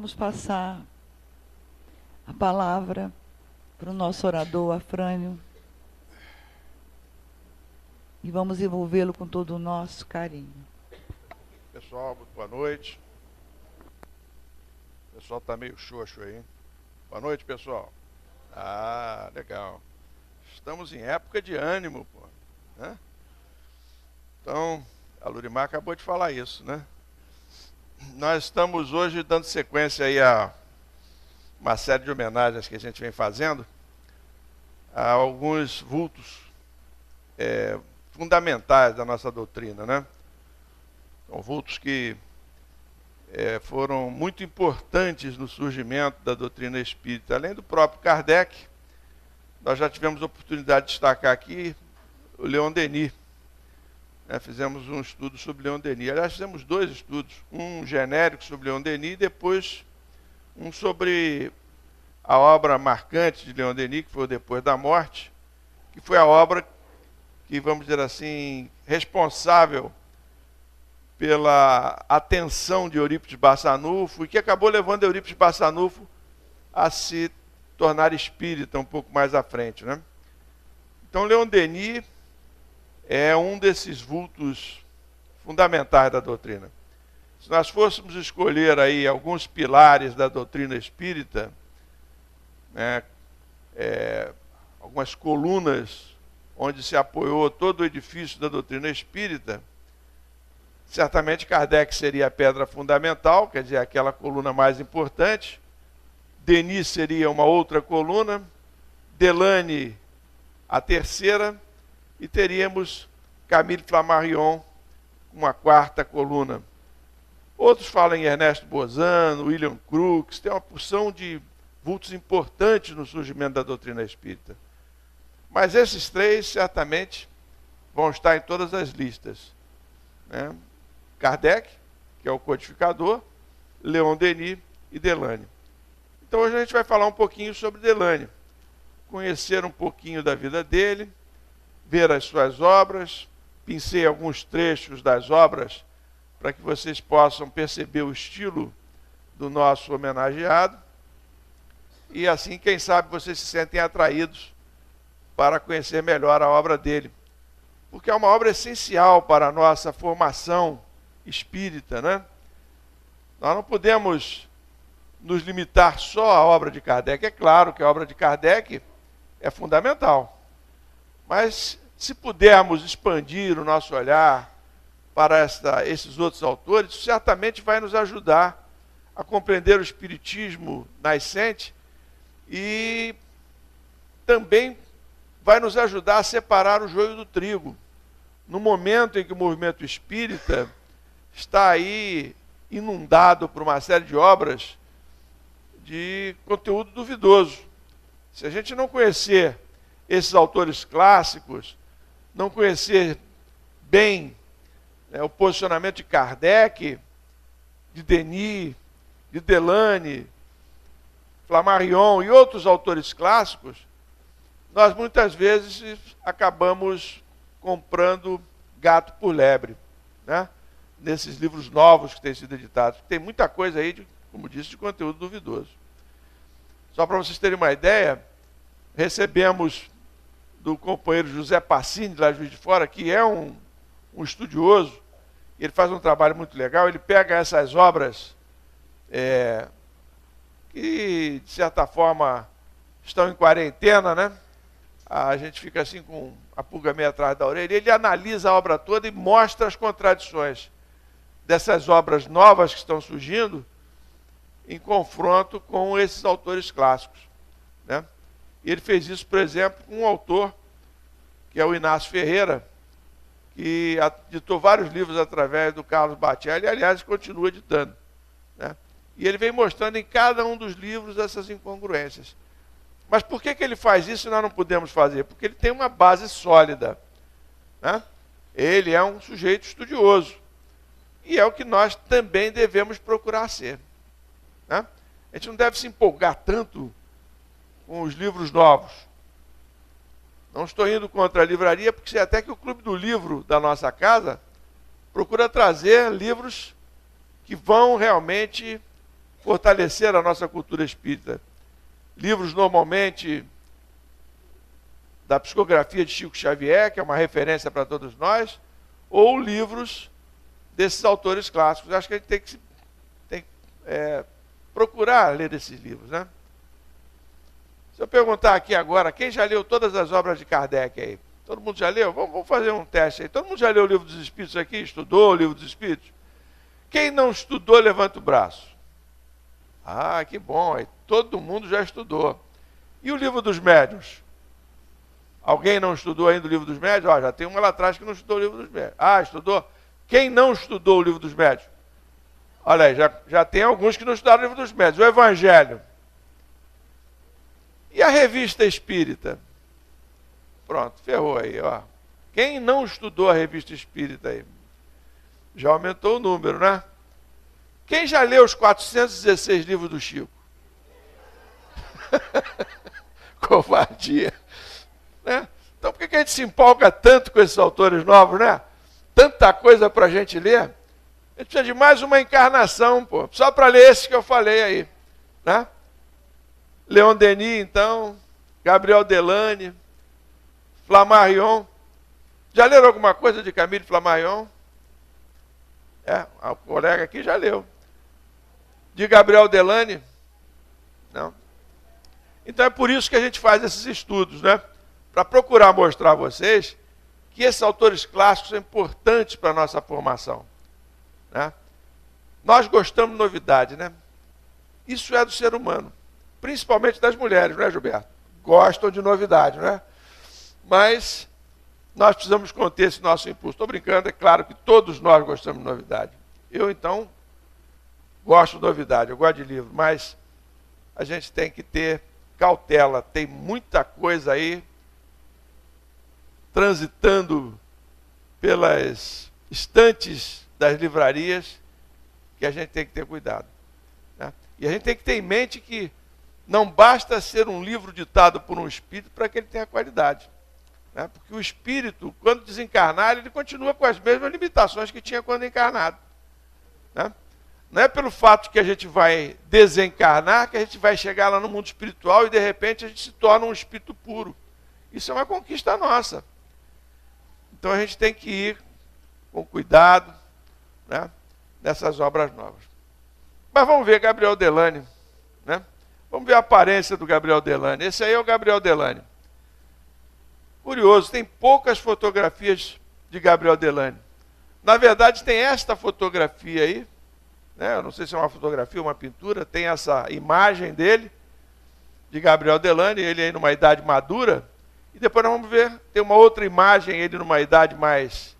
vamos passar a palavra para o nosso orador, Afrânio, e vamos envolvê-lo com todo o nosso carinho. Pessoal, muito boa noite. O pessoal está meio xoxo aí, hein? Boa noite, pessoal. Ah, legal. Estamos em época de ânimo, pô, né? Então, a Lurimar acabou de falar isso, né? Nós estamos hoje dando sequência aí a uma série de homenagens que a gente vem fazendo a alguns vultos fundamentais da nossa doutrina, né? São vultos que foram muito importantes no surgimento da doutrina espírita. Além do próprio Kardec, nós já tivemos a oportunidade de destacar aqui o Leon Denis. Fizemos um estudo sobre Leon Denis. Aliás, fizemos dois estudos. Um genérico sobre Leon Denis e depois um sobre a obra marcante de Leon Denis, que foi Depois da Morte, que foi a obra que, vamos dizer assim, responsável pela atenção de Eurípides Barçanufo e que acabou levando Eurípides Barçanufo a se tornar espírita um pouco mais à frente, né? Então, Leon Denis é um desses vultos fundamentais da doutrina. Se nós fôssemos escolher aí alguns pilares da doutrina espírita, né, algumas colunas onde se apoiou todo o edifício da doutrina espírita, certamente Kardec seria a pedra fundamental, quer dizer, aquela coluna mais importante. Denis seria uma outra coluna, Delane a terceira, e teríamos Camille Flammarion, uma quarta coluna. Outros falam em Ernesto Bozano, William Crookes, tem uma porção de vultos importantes no surgimento da doutrina espírita. Mas esses três, certamente, vão estar em todas as listas, né? Kardec, que é o codificador, Leon Denis e Delane. Então hoje a gente vai falar um pouquinho sobre Delane, conhecer um pouquinho da vida dele, ver as suas obras, pincei alguns trechos das obras para que vocês possam perceber o estilo do nosso homenageado e assim, quem sabe, vocês se sentem atraídos para conhecer melhor a obra dele, porque é uma obra essencial para a nossa formação espírita, né? Nós não podemos nos limitar só à obra de Kardec. É claro que a obra de Kardec é fundamental, mas se pudermos expandir o nosso olhar para esses outros autores, isso certamente vai nos ajudar a compreender o espiritismo nascente e também vai nos ajudar a separar o joio do trigo. No momento em que o movimento espírita está aí inundado por uma série de obras de conteúdo duvidoso. Se a gente não conhecer esses autores clássicos, não conhecer bem, né, o posicionamento de Kardec, de Denis, de Delane, Flammarion e outros autores clássicos, nós muitas vezes acabamos comprando gato por lebre, né? Nesses livros novos que têm sido editados. Tem muita coisa aí, como disse, de conteúdo duvidoso. Só para vocês terem uma ideia, recebemos do companheiro José Passini, lá de Juiz de Fora, que é um estudioso, ele faz um trabalho muito legal, ele pega essas obras que, de certa forma, estão em quarentena, né? A gente fica assim com a pulga meio atrás da orelha, ele analisa a obra toda e mostra as contradições dessas obras novas que estão surgindo em confronto com esses autores clássicos, né? E ele fez isso, por exemplo, com um autor, que é o Inácio Ferreira, que editou vários livros através do Carlos Bacelli, e, aliás, continua editando, né? E ele vem mostrando em cada um dos livros essas incongruências. Mas por que ele faz isso e nós não podemos fazer? Porque ele tem uma base sólida, né? Ele é um sujeito estudioso. E é o que nós também devemos procurar ser, né? A gente não deve se empolgar tanto com os livros novos. Não estou indo contra a livraria, porque sei até que o Clube do Livro da nossa casa procura trazer livros que vão realmente fortalecer a nossa cultura espírita. Livros normalmente da psicografia de Chico Xavier, que é uma referência para todos nós, ou livros desses autores clássicos. Acho que a gente tem que procurar ler esses livros, né? Se eu perguntar aqui agora, quem já leu todas as obras de Kardec aí? Todo mundo já leu? Vamos fazer um teste aí. Todo mundo já leu o Livro dos Espíritos aqui? Estudou o Livro dos Espíritos? Quem não estudou, levanta o braço. Ah, que bom. Aí todo mundo já estudou. E o Livro dos Médiuns? Alguém não estudou ainda o Livro dos Médiuns? Ó, já tem uma lá atrás que não estudou o Livro dos Médiuns. Ah, estudou? Quem não estudou o Livro dos Médiuns? Olha aí, já tem alguns que não estudaram o Livro dos Médiuns. O Evangelho. E a Revista Espírita? Pronto, ferrou aí, ó. Quem não estudou a Revista Espírita aí? Já aumentou o número, né? Quem já leu os 416 livros do Chico? Covardia. Né? Então por que a gente se empolga tanto com esses autores novos, né? Tanta coisa para a gente ler. A gente precisa de mais uma encarnação, pô. Só para ler esses que eu falei aí. Né? Leon Denis, então, Gabriel Delane, Flammarion. Já leram alguma coisa de Camille Flammarion? A colega aqui já leu. De Gabriel Delane? Não. Então é por isso que a gente faz esses estudos, né? Para procurar mostrar a vocês que esses autores clássicos são importantes para a nossa formação. Né? Nós gostamos de novidade, né? Isso é do ser humano. Principalmente das mulheres, não é, Gilberto? Gostam de novidade, não é? Mas nós precisamos conter esse nosso impulso. Estou brincando, é claro que todos nós gostamos de novidade. Eu, então, gosto de novidade, eu gosto de livro, mas a gente tem que ter cautela. Tem muita coisa aí transitando pelas estantes das livrarias que a gente tem que ter cuidado. Né? E a gente tem que ter em mente que não basta ser um livro ditado por um espírito para que ele tenha qualidade. Né? Porque o espírito, quando desencarnar, ele continua com as mesmas limitações que tinha quando encarnado. Né? Não é pelo fato que a gente vai desencarnar que a gente vai chegar lá no mundo espiritual e de repente a gente se torna um espírito puro. Isso é uma conquista nossa. Então a gente tem que ir com cuidado, né, nessas obras novas. Mas vamos ver Gabriel Delane. Né? Vamos ver a aparência do Gabriel Delane. Esse aí é o Gabriel Delane. Curioso, tem poucas fotografias de Gabriel Delane. Na verdade, tem esta fotografia aí. Né? Eu não sei se é uma fotografia ou uma pintura. Tem essa imagem dele, de Gabriel Delane, ele aí numa idade madura. E depois nós vamos ver, tem uma outra imagem, ele numa idade mais...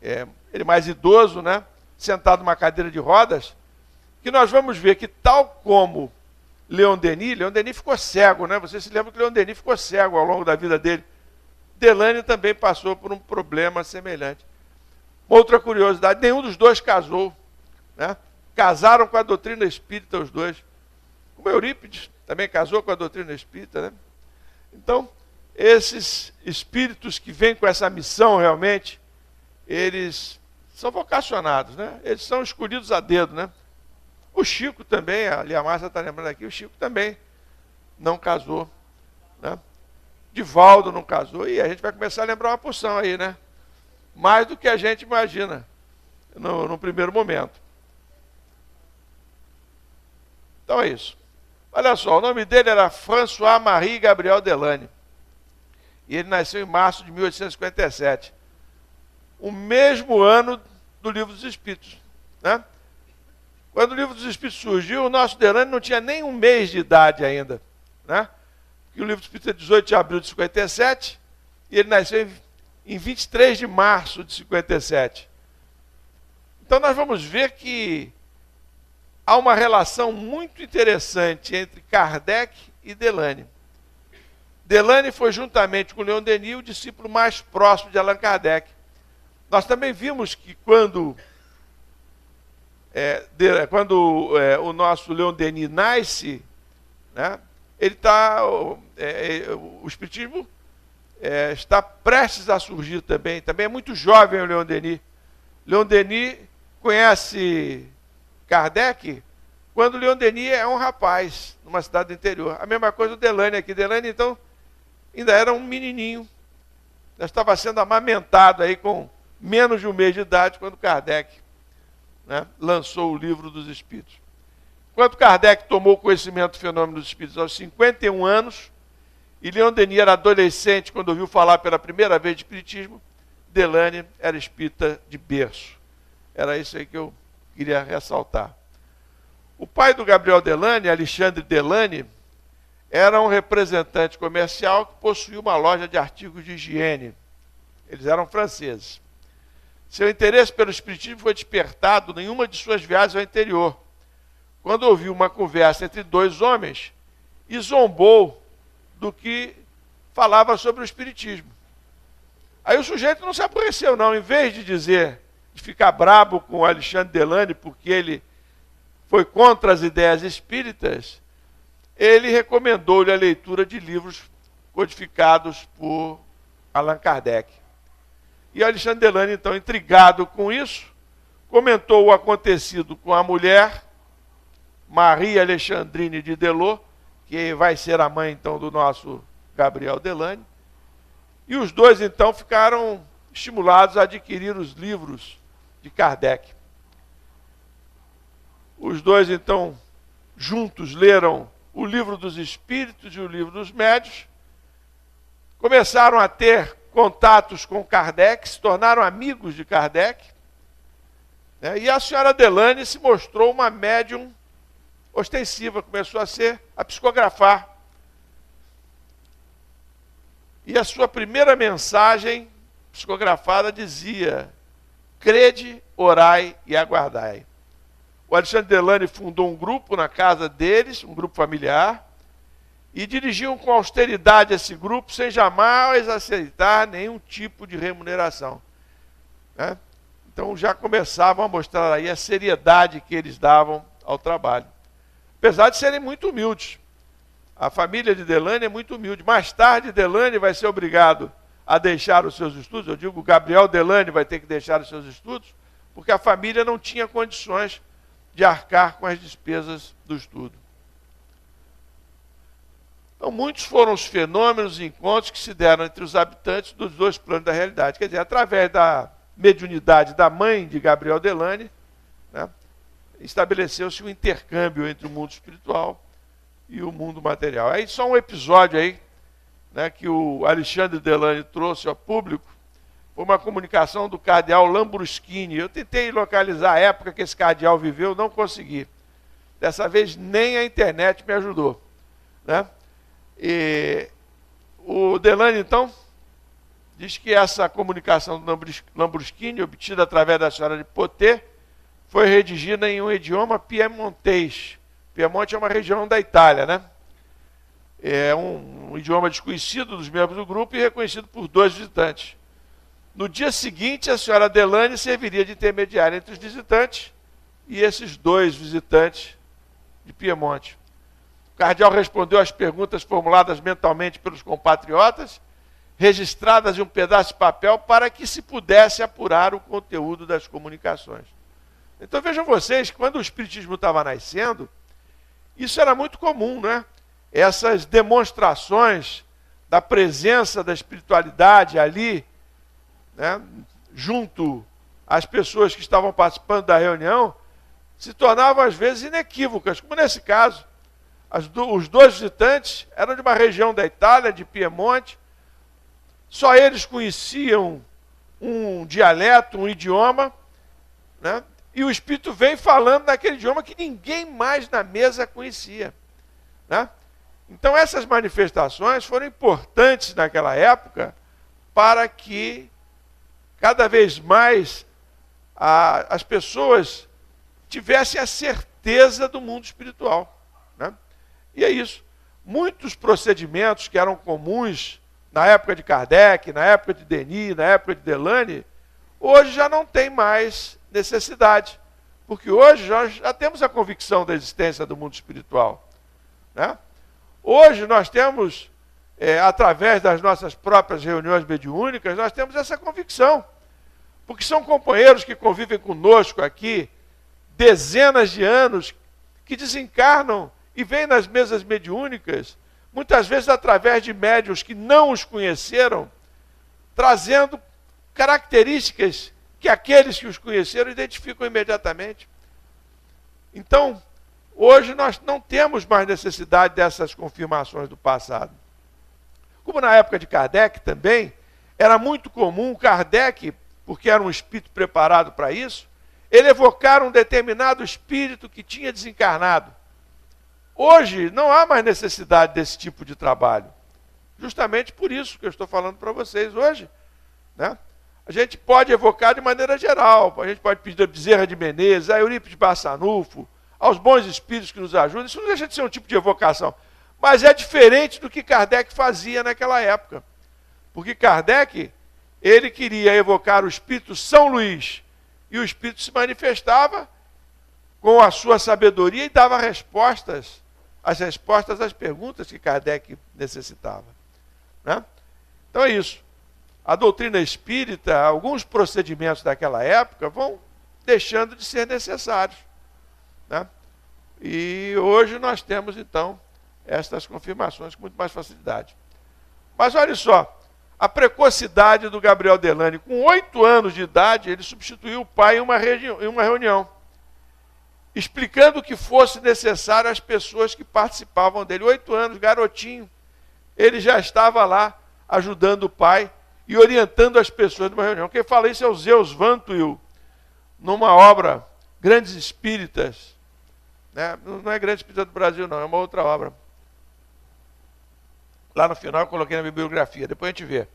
ele mais idoso, né? Sentado numa cadeira de rodas. Que nós vamos ver que tal como Leon Denis ficou cego, né? Você se lembra que Leon Denis ficou cego ao longo da vida dele. Delane também passou por um problema semelhante. Outra curiosidade, nenhum dos dois casou. Né? Casaram com a doutrina espírita os dois. Como Eurípides também casou com a doutrina espírita. Né? Então, esses espíritos que vêm com essa missão realmente, eles são vocacionados, né? Eles são escolhidos a dedo, né? O Chico também, a Lia Márcia está lembrando aqui, o Chico também não casou. Né? Divaldo não casou, e a gente vai começar a lembrar uma porção aí, né? Mais do que a gente imagina no primeiro momento. Então é isso. Olha só, o nome dele era François-Marie Gabriel Delane. E ele nasceu em março de 1857. O mesmo ano do Livro dos Espíritos. Né? Quando o Livro dos Espíritos surgiu, o nosso Delane não tinha nem um mês de idade ainda. Né? Porque o Livro dos Espíritos é 18 de abril de 57, e ele nasceu em 23 de março de 57. Então nós vamos ver que há uma relação muito interessante entre Kardec e Delane. Delane foi, juntamente com Leon Denis, o discípulo mais próximo de Allan Kardec. Nós também vimos que quando o nosso Leon Denis nasce, né, o espiritismo está prestes a surgir também. Também é muito jovem o Leon Denis. Leon Denis conhece Kardec quando Leon Denis é um rapaz, numa cidade do interior. A mesma coisa o Delane aqui. Delane, então, ainda era um menininho. Já estava sendo amamentado aí com menos de um mês de idade, quando Kardec, né, lançou o Livro dos Espíritos. Quando Kardec tomou conhecimento do fenômeno dos espíritos aos 51 anos, e Leon Denis era adolescente quando ouviu falar pela primeira vez de espiritismo, Delane era espírita de berço. Era isso aí que eu queria ressaltar. O pai do Gabriel Delane, Alexandre Delane, era um representante comercial que possuía uma loja de artigos de higiene. Eles eram franceses. Seu interesse pelo espiritismo foi despertado em uma de suas viagens ao interior, quando ouviu uma conversa entre dois homens e zombou do que falava sobre o espiritismo. Aí o sujeito não se aborreceu, não. Em vez de ficar brabo com o Alexandre Delane porque ele foi contra as ideias espíritas, ele recomendou-lhe a leitura de livros codificados por Allan Kardec. E Alexandre Delane, então, intrigado com isso, comentou o acontecido com a mulher, Marie Alexandrine de Delot, que vai ser a mãe, então, do nosso Gabriel Delane. E os dois, então, ficaram estimulados a adquirir os livros de Kardec. Os dois, então, juntos leram o Livro dos Espíritos e o Livro dos Médiuns, começaram a ter contatos com Kardec, se tornaram amigos de Kardec, né? E a senhora Delane se mostrou uma médium ostensiva, começou a psicografar. E a sua primeira mensagem psicografada dizia: crede, orai e aguardai. O Alexandre Delane fundou um grupo na casa deles, um grupo familiar, e dirigiam com austeridade esse grupo, sem jamais aceitar nenhum tipo de remuneração, né? Então já começavam a mostrar aí a seriedade que eles davam ao trabalho. Apesar de serem muito humildes. A família de Delane é muito humilde. Mais tarde, Delane vai ser obrigado a deixar os seus estudos. Eu digo, Gabriel Delane vai ter que deixar os seus estudos, porque a família não tinha condições de arcar com as despesas do estudo. Então, muitos foram os fenômenos e encontros que se deram entre os habitantes dos dois planos da realidade. Quer dizer, através da mediunidade da mãe de Gabriel Delane, né, estabeleceu-se um intercâmbio entre o mundo espiritual e o mundo material. Aí só um episódio aí, né, que o Alexandre Delane trouxe ao público, foi uma comunicação do cardeal Lambruschini. Eu tentei localizar a época que esse cardeal viveu, não consegui. Dessa vez nem a internet me ajudou, né? E o Delane, então, diz que essa comunicação do Lambruschini, obtida através da senhora de Poté, foi redigida em um idioma piemontês. Piemonte é uma região da Itália, né? É um idioma desconhecido dos membros do grupo e reconhecido por dois visitantes. No dia seguinte, a senhora Delane serviria de intermediária entre os visitantes e esses dois visitantes de Piemonte. O cardeal respondeu às perguntas formuladas mentalmente pelos compatriotas, registradas em um pedaço de papel, para que se pudesse apurar o conteúdo das comunicações. Então vejam vocês, quando o espiritismo estava nascendo, isso era muito comum, né? Essas demonstrações da presença da espiritualidade ali, né, junto às pessoas que estavam participando da reunião, se tornavam às vezes inequívocas, como nesse caso. Os dois visitantes eram de uma região da Itália, de Piemonte, só eles conheciam um dialeto, um idioma, né? E o Espírito vem falando naquele idioma que ninguém mais na mesa conhecia, né? Então essas manifestações foram importantes naquela época para que cada vez mais as pessoas tivessem a certeza do mundo espiritual, né? E é isso. Muitos procedimentos que eram comuns na época de Kardec, na época de Denis, na época de Delane, hoje já não tem mais necessidade, porque hoje nós já temos a convicção da existência do mundo espiritual, né? Hoje nós temos, através das nossas próprias reuniões mediúnicas, nós temos essa convicção, porque são companheiros que convivem conosco aqui dezenas de anos, que desencarnam e vêm nas mesas mediúnicas, muitas vezes através de médiuns que não os conheceram, trazendo características que aqueles que os conheceram identificam imediatamente. Então, hoje nós não temos mais necessidade dessas confirmações do passado. Como na época de Kardec também, era muito comum Kardec, porque era um espírito preparado para isso, ele evocar um determinado espírito que tinha desencarnado. Hoje não há mais necessidade desse tipo de trabalho. Justamente por isso que eu estou falando para vocês hoje, né? A gente pode evocar de maneira geral, a gente pode pedir a Bezerra de Menezes, a Eurípides Barçanufo, aos bons espíritos que nos ajudam. Isso não deixa de ser um tipo de evocação. Mas é diferente do que Kardec fazia naquela época. Porque Kardec, ele queria evocar o espírito São Luís, e o espírito se manifestava com a sua sabedoria e dava respostas, as respostas às perguntas que Kardec necessitava, né? Então é isso. A doutrina espírita, alguns procedimentos daquela época vão deixando de ser necessários, né? E hoje nós temos, então, estas confirmações com muito mais facilidade. Mas olha só, a precocidade do Gabriel Delany, com 8 anos de idade, ele substituiu o pai em uma reunião, explicando o que fosse necessário às pessoas que participavam dele. 8 anos, garotinho, ele já estava lá ajudando o pai e orientando as pessoas numa reunião. Quem fala isso é o Zeus Van Tuyl, numa obra, Grandes Espíritas, né? Não é Grande Espírita do Brasil, não, é uma outra obra. Lá no final eu coloquei na bibliografia, depois a gente vê,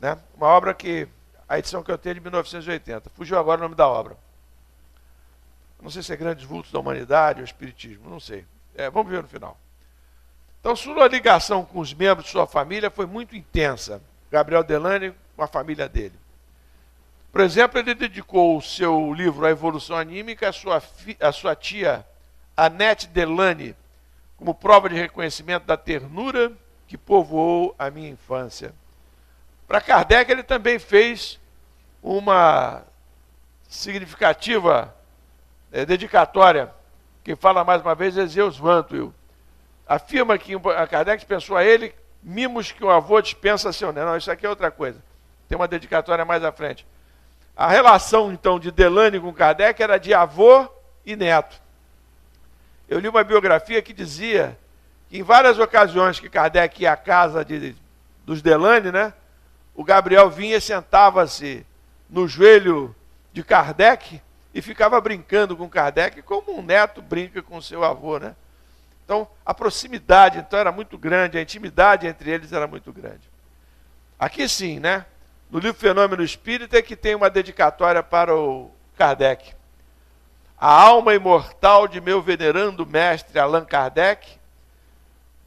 né? Uma obra que, a edição que eu tenho é de 1980, fugiu agora o nome da obra. Não sei se é Grandes Vultos da Humanidade ou Espiritismo, não sei. Vamos ver no final. Então, sua ligação com os membros de sua família foi muito intensa. Gabriel Delany com a família dele. Por exemplo, ele dedicou o seu livro A Evolução Anímica à sua tia Annette Delany, como prova de reconhecimento da ternura que povoou a minha infância. Para Kardec, ele também fez uma significativa dedicatória. Quem fala mais uma vez é Zeus Van Tuyl. Afirma que a Kardec pensou a ele mimos que o avô dispensa a seu neto. Não, isso aqui é outra coisa. Tem uma dedicatória mais à frente. A relação, então, de Delany com Kardec era de avô e neto. Eu li uma biografia que dizia que em várias ocasiões que Kardec ia à casa dos Delany, né, o Gabriel vinha e sentava-se no joelho de Kardec e ficava brincando com Kardec, como um neto brinca com seu avô, né? Então, a proximidade então, era muito grande, a intimidade entre eles era muito grande. Aqui sim, né? No livro Fenômeno Espírita é que tem uma dedicatória para o Kardec. A alma imortal de meu venerando mestre Allan Kardec,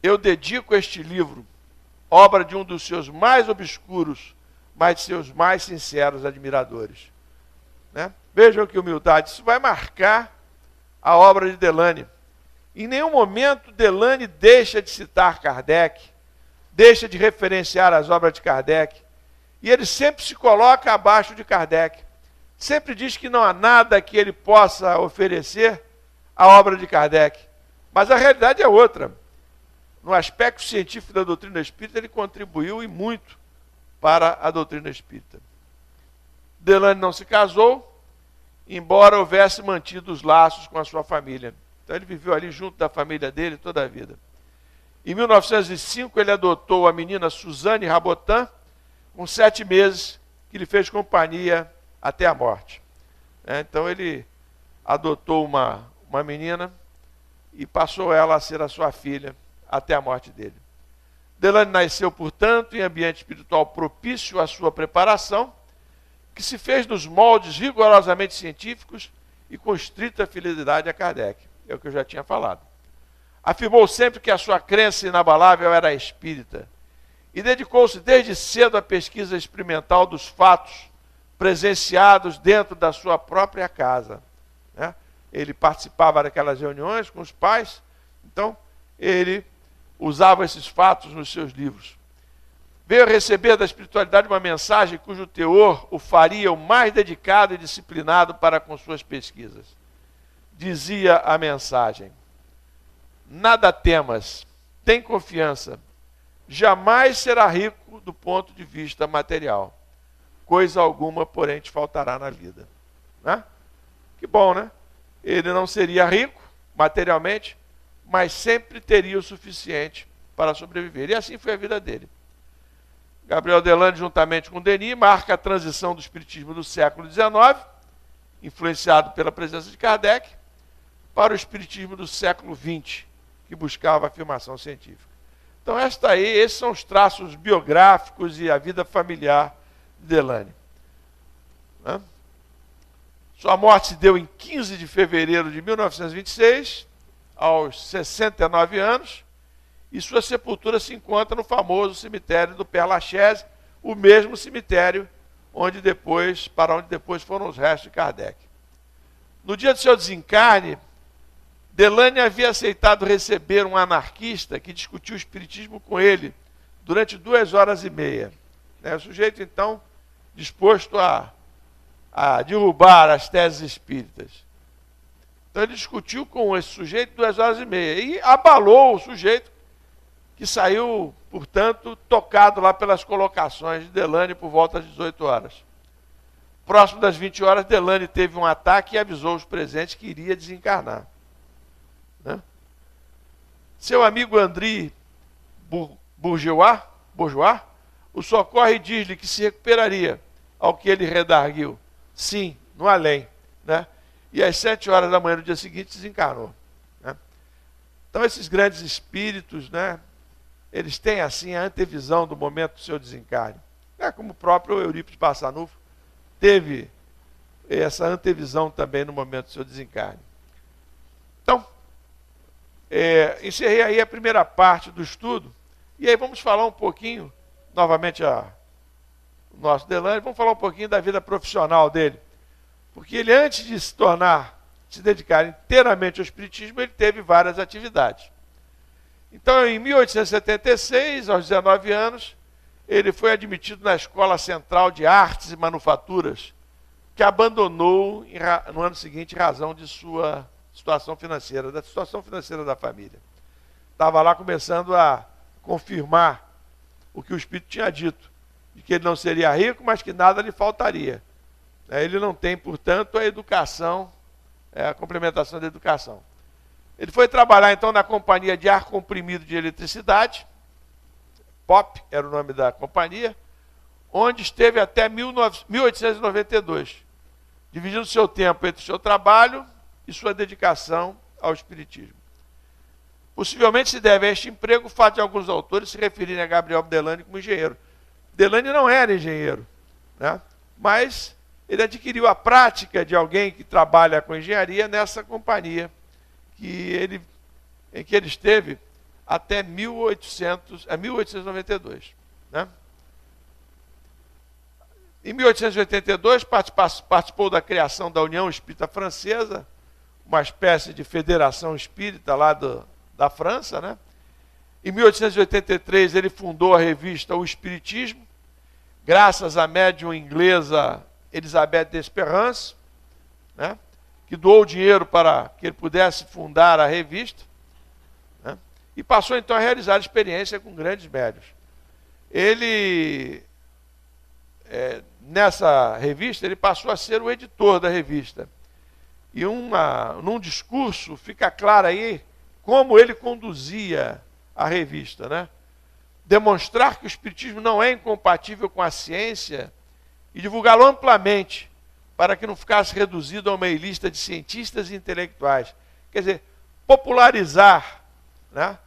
eu dedico este livro, obra de um dos seus mais obscuros, mas de seus mais sinceros admiradores. Né? Vejam que humildade, isso vai marcar a obra de Delany. Em nenhum momento Delany deixa de citar Kardec, deixa de referenciar as obras de Kardec, e ele sempre se coloca abaixo de Kardec. Sempre diz que não há nada que ele possa oferecer à obra de Kardec. Mas a realidade é outra. No aspecto científico da doutrina espírita, ele contribuiu e muito para a doutrina espírita. Delany não se casou, embora houvesse mantido os laços com a sua família. Então ele viveu ali junto da família dele toda a vida. Em 1905, ele adotou a menina Suzanne Rabotin, com 7 meses, que lhe fez companhia até a morte. Então ele adotou uma menina e passou ela a ser a sua filha até a morte dele. Delany nasceu, portanto, em ambiente espiritual propício à sua preparação, que se fez nos moldes rigorosamente científicos e com estrita fidelidade a Kardec. É o que eu já tinha falado. Afirmou sempre que a sua crença inabalável era espírita e dedicou-se desde cedo à pesquisa experimental dos fatos presenciados dentro da sua própria casa. Né? Ele participava daquelas reuniões com os pais, então ele usava esses fatos nos seus livros. Veio receber da espiritualidade uma mensagem cujo teor o faria o mais dedicado e disciplinado para com suas pesquisas. Dizia a mensagem: nada temas, tem confiança, jamais será rico do ponto de vista material. Coisa alguma, porém, te faltará na vida. Né? Que bom, né? Ele não seria rico materialmente, mas sempre teria o suficiente para sobreviver. E assim foi a vida dele. Gabriel Delany, juntamente com Denis, marca a transição do espiritismo do século XIX, influenciado pela presença de Kardec, para o espiritismo do século XX, que buscava a afirmação científica. Então, esses são os traços biográficos e a vida familiar de Delany. Né? Sua morte se deu em 15 de fevereiro de 1926, aos 69 anos, e sua sepultura se encontra no famoso cemitério do Père Lachaise, o mesmo cemitério para onde depois foram os restos de Kardec. No dia do seu desencarne, Delany havia aceitado receber um anarquista que discutiu o espiritismo com ele durante 2h30. O sujeito, então, disposto a derrubar as teses espíritas. Então ele discutiu com esse sujeito 2h30 e abalou o sujeito, que saiu, portanto, tocado lá pelas colocações de Delany por volta das 18 horas. Próximo das 20 horas, Delany teve um ataque e avisou os presentes que iria desencarnar. Né? Seu amigo André Bourgeois o socorre e diz-lhe que se recuperaria, ao que ele redarguiu: sim, no além. Né? E às 7 horas da manhã do dia seguinte desencarnou. Né? Então esses grandes espíritos, né, eles têm assim a antevisão do momento do seu desencarne. Como o próprio Eurípides Barçanufo teve essa antevisão também no momento do seu desencarne. Então, encerrei aí a primeira parte do estudo, e aí vamos falar um pouquinho, novamente o nosso Delany, vamos falar um pouquinho da vida profissional dele. Porque ele, antes de se dedicar inteiramente ao espiritismo, ele teve várias atividades. Então, em 1876, aos 19 anos, ele foi admitido na Escola Central de Artes e Manufaturas, que abandonou no ano seguinte em razão de sua situação financeira, da situação financeira da família. Estava lá começando a confirmar o que o Espírito tinha dito, de que ele não seria rico, mas que nada lhe faltaria. Ele não tem, portanto, a educação, a complementação da educação. Ele foi trabalhar, então, na Companhia de Ar Comprimido de Eletricidade, POP era o nome da companhia, onde esteve até 1892, dividindo seu tempo entre o seu trabalho e sua dedicação ao espiritismo. Possivelmente se deve a este emprego o fato de alguns autores se referirem a Gabriel Delany como engenheiro. Delany não era engenheiro, né? Mas ele adquiriu a prática de alguém que trabalha com engenharia nessa companhia em que ele esteve até 1892. Né? Em 1882, participou da criação da União Espírita Francesa, uma espécie de federação espírita lá da França. Né? Em 1883, ele fundou a revista O Espiritismo, graças à médium inglesa Elisabeth Desperance, né? Que doou dinheiro para que ele pudesse fundar a revista, né? E passou então a realizar experiência com grandes médiuns. Ele, nessa revista, ele passou a ser o editor da revista. E num discurso fica claro aí como ele conduzia a revista, né? Demonstrar que o espiritismo não é incompatível com a ciência e divulgá-lo amplamente, para que não ficasse reduzido a uma lista de cientistas e intelectuais. Quer dizer, popularizar, né,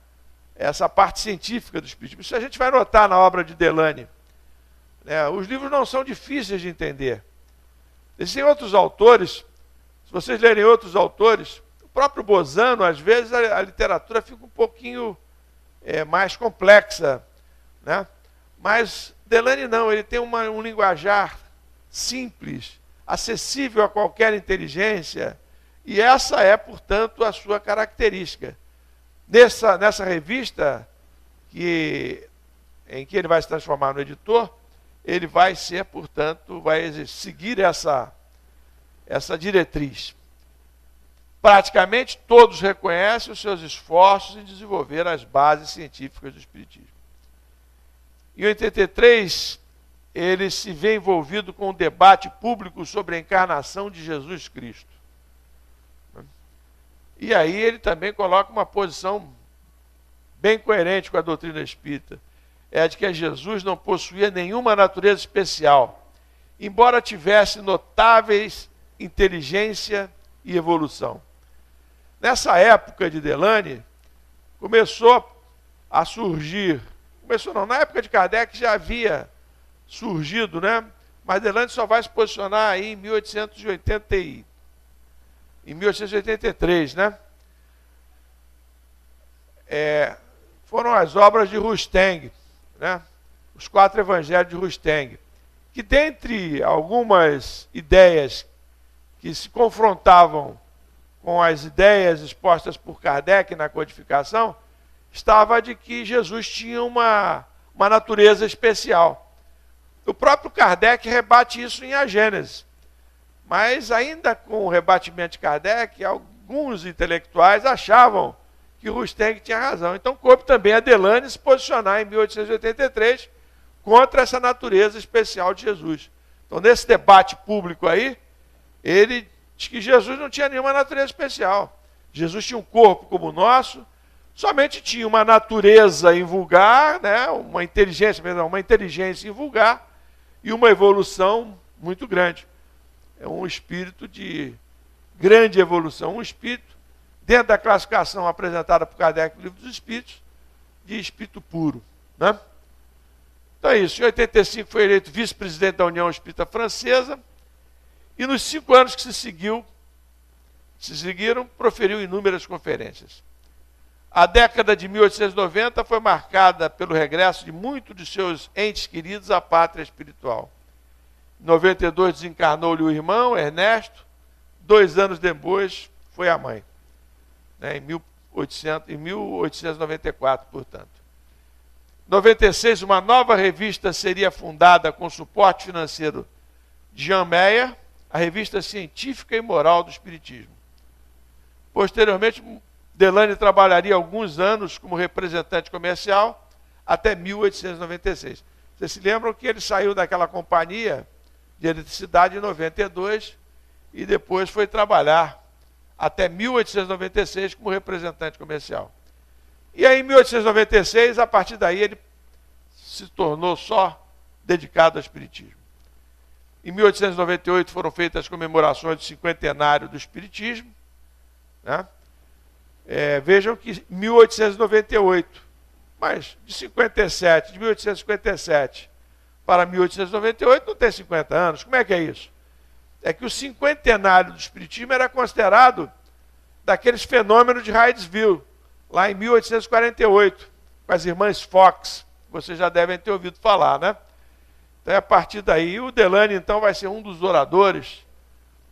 essa parte científica do espiritismo. Isso a gente vai notar na obra de Delany. Os livros não são difíceis de entender. Existem outros autores, se vocês lerem outros autores, o próprio Bozano, às vezes, a literatura fica um pouquinho mais complexa, né? Mas Delany não, ele tem um linguajar simples, acessível a qualquer inteligência, e essa é, portanto, a sua característica. Nessa revista, em que ele vai se transformar no editor, ele vai ser, portanto, vai seguir essa diretriz. praticamente todos reconhecem os seus esforços em desenvolver as bases científicas do Espiritismo. Em 83, ele se vê envolvido com um debate público sobre a encarnação de Jesus Cristo. E aí ele também coloca uma posição bem coerente com a doutrina espírita. É a de que Jesus não possuía nenhuma natureza especial, embora tivesse notáveis inteligência e evolução. Nessa época de Delany, começou a surgir, na época de Kardec já havia surgido, né? Mas Delany só vai se posicionar aí em 1883, né? Foram as obras de Rusteng, né? Os 4 evangelhos de Rusteng, que dentre algumas ideias que se confrontavam com as ideias expostas por Kardec na codificação, estava de que Jesus tinha uma natureza especial. O próprio Kardec rebate isso em A Gênese. Mas ainda com o rebatimento de Kardec, alguns intelectuais achavam que Rusteng tinha razão. Então coube também a Delany se posicionar em 1883 contra essa natureza especial de Jesus. Então nesse debate público aí, ele diz que Jesus não tinha nenhuma natureza especial. Jesus tinha um corpo como o nosso, somente tinha uma natureza invulgar, né? uma inteligência invulgar e uma evolução muito grande. É um espírito de grande evolução, um espírito, dentro da classificação apresentada por Kardec no Livro dos Espíritos, de espírito puro. Né? Então é isso. Em 85 foi eleito vice-presidente da União Espírita Francesa, e nos 5 anos que se seguiram, proferiu inúmeras conferências. A década de 1890 foi marcada pelo regresso de muitos de seus entes queridos à pátria espiritual. Em 92 desencarnou-lhe o irmão, Ernesto. 2 anos depois foi a mãe. Em 1894, portanto. Em 96, uma nova revista seria fundada com suporte financeiro de Jean Meyer, a Revista Científica e Moral do Espiritismo. Posteriormente, Delany trabalharia alguns anos como representante comercial até 1896. Vocês se lembram que ele saiu daquela companhia de eletricidade em 92 e depois foi trabalhar até 1896 como representante comercial. E aí, em 1896, a partir daí, ele se tornou só dedicado ao Espiritismo. Em 1898 foram feitas as comemorações do 50º do Espiritismo. Né? Vejam que 1898, mas de 1857 para 1898 não tem 50 anos. Como é que é isso? É que o 50º do Espiritismo era considerado daqueles fenômenos de Hydesville, lá em 1848, com as irmãs Fox, vocês já devem ter ouvido falar, né? Então, a partir daí, o Delany, então, vai ser um dos oradores,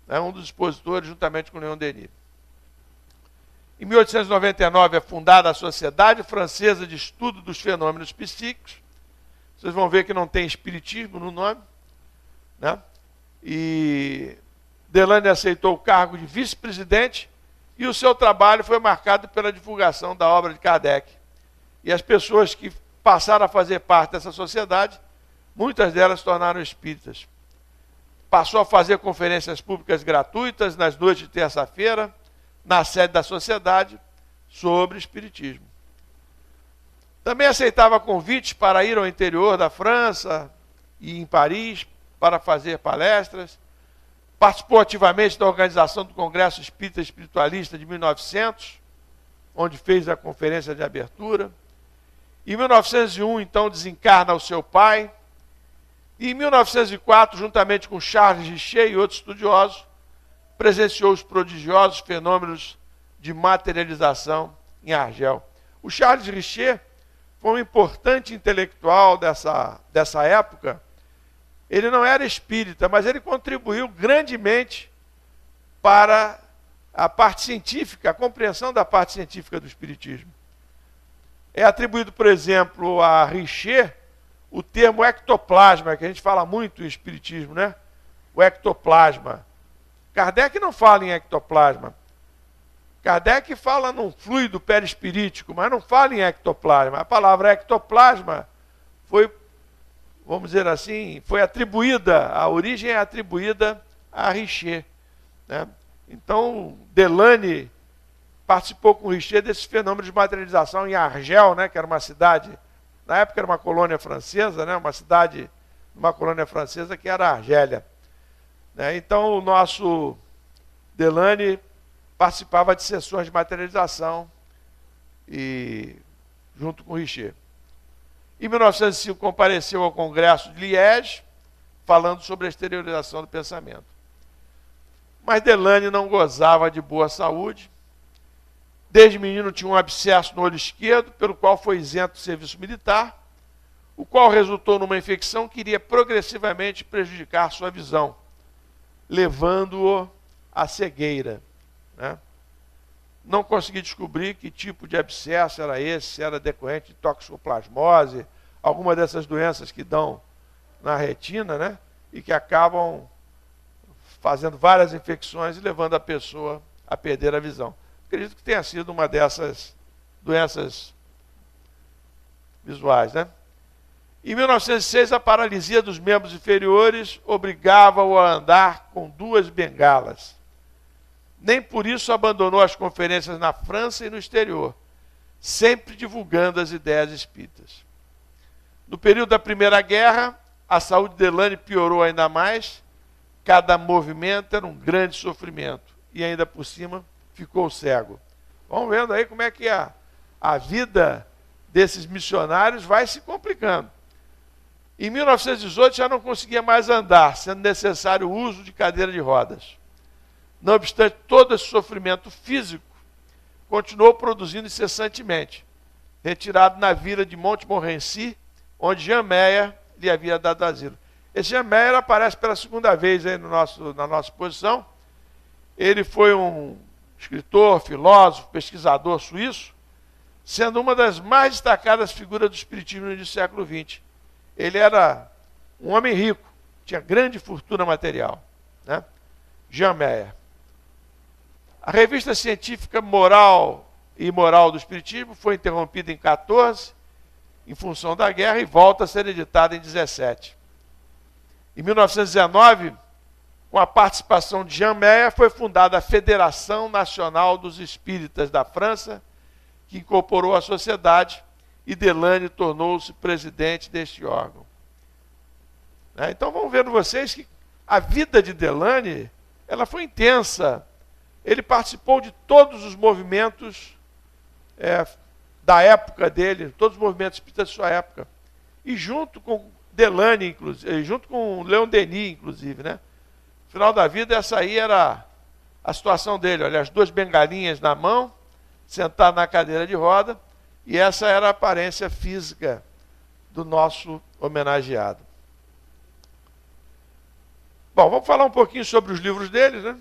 né, um dos expositores, juntamente com o Leon Denis. Em 1899 é fundada a Sociedade Francesa de Estudo dos Fenômenos Psíquicos. Vocês vão ver que não tem espiritismo no nome, né? E Delany aceitou o cargo de vice-presidente e o seu trabalho foi marcado pela divulgação da obra de Kardec. E as pessoas que passaram a fazer parte dessa sociedade, muitas delas se tornaram espíritas. Passou a fazer conferências públicas gratuitas nas noites de terça-feira, na sede da sociedade, sobre espiritismo. Também aceitava convites para ir ao interior da França e em Paris para fazer palestras. Participou ativamente da organização do Congresso Espírita Espiritualista de 1900, onde fez a conferência de abertura. Em 1901, então, desencarna o seu pai. E em 1904, juntamente com Charles Richer e outros estudiosos, presenciou os prodigiosos fenômenos de materialização em Argel. O Charles Richer foi um importante intelectual dessa época. Ele não era espírita, mas ele contribuiu grandemente para a parte científica, a compreensão da parte científica do espiritismo. É atribuído, por exemplo, a Richer o termo ectoplasma, que a gente fala muito em espiritismo, né? O ectoplasma. Kardec não fala em ectoplasma. Kardec fala num fluido perispirítico, mas não fala em ectoplasma. A palavra ectoplasma foi, vamos dizer assim, foi atribuída, a origem é atribuída a Richer, né? Então, Delany participou com Richer desse fenômeno de materialização em Argel, né, que era uma cidade, na época era uma colônia francesa, né, uma cidade, uma colônia francesa que era Argélia, né? Então, o nosso Delany participava de sessões de materialização e junto com Richer. Em 1905 compareceu ao Congresso de Liège, falando sobre a exteriorização do pensamento. Mas Delany não gozava de boa saúde. Desde menino tinha um abscesso no olho esquerdo, pelo qual foi isento do serviço militar, o qual resultou numa infecção que iria progressivamente prejudicar sua visão, levando-o à cegueira, né? Não consegui descobrir que tipo de abscesso era esse, se era decorrente de toxoplasmose, alguma dessas doenças que dão na retina, né? E que acabam fazendo várias infecções e levando a pessoa a perder a visão. Acredito que tenha sido uma dessas doenças visuais, né? Em 1906, a paralisia dos membros inferiores obrigava-o a andar com 2 bengalas. Nem por isso abandonou as conferências na França e no exterior, sempre divulgando as ideias espíritas. No período da Primeira Guerra, a saúde de Delany piorou ainda mais. Cada movimento era um grande sofrimento. E ainda por cima, ficou cego. Vamos vendo aí como é que a vida desses missionários vai se complicando. Em 1918 já não conseguia mais andar, sendo necessário o uso de cadeira de rodas. Não obstante todo esse sofrimento físico, continuou produzindo incessantemente, retirado na vila de Montmorency, onde Jean Meyer lhe havia dado asilo. Esse Jean Meyer aparece pela segunda vez aí na nossa exposição. Ele foi um escritor, filósofo, pesquisador suíço, sendo uma das mais destacadas figuras do espiritismo do século XX. Ele era um homem rico, tinha grande fortuna material, né? Jean Meyer. A revista científica Moral e Imoral do Espiritismo foi interrompida em 14, em função da guerra, e volta a ser editada em 17. Em 1919, com a participação de Jean Meyer, foi fundada a Federação Nacional dos Espíritas da França, que incorporou a sociedade, e Delany tornou-se presidente deste órgão. Então vamos vendo vocês que a vida de Delany, ela foi intensa. Ele participou de todos os movimentos da época dele, todos os movimentos espíritas de sua época. E junto com Delany, inclusive, junto com Leon Denis, inclusive, né? No final da vida, essa aí era a situação dele. Olha, as 2 bengalinhas na mão, sentado na cadeira de roda, e essa era a aparência física do nosso homenageado. Bom, vamos falar um pouquinho sobre os livros deles, né?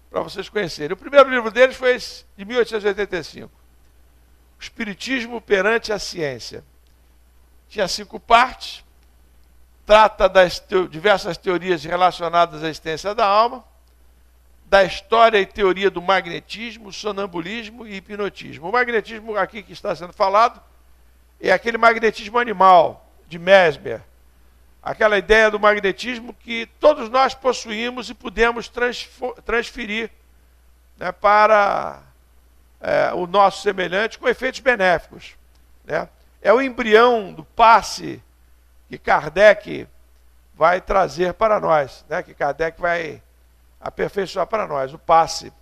Para vocês conhecerem. O primeiro livro deles foi esse, de 1885. O Espiritismo perante a Ciência. Tinha 5 partes. Trata das diversas teorias relacionadas à existência da alma, da história e teoria do magnetismo, sonambulismo e hipnotismo. O magnetismo aqui que está sendo falado é aquele magnetismo animal, de Mesmer. Aquela ideia do magnetismo que todos nós possuímos e podemos transferir, né, para o nosso semelhante com efeitos benéficos, né? É o embrião do passe que Kardec vai trazer para nós, né? Que Kardec vai aperfeiçoar para nós, o passe,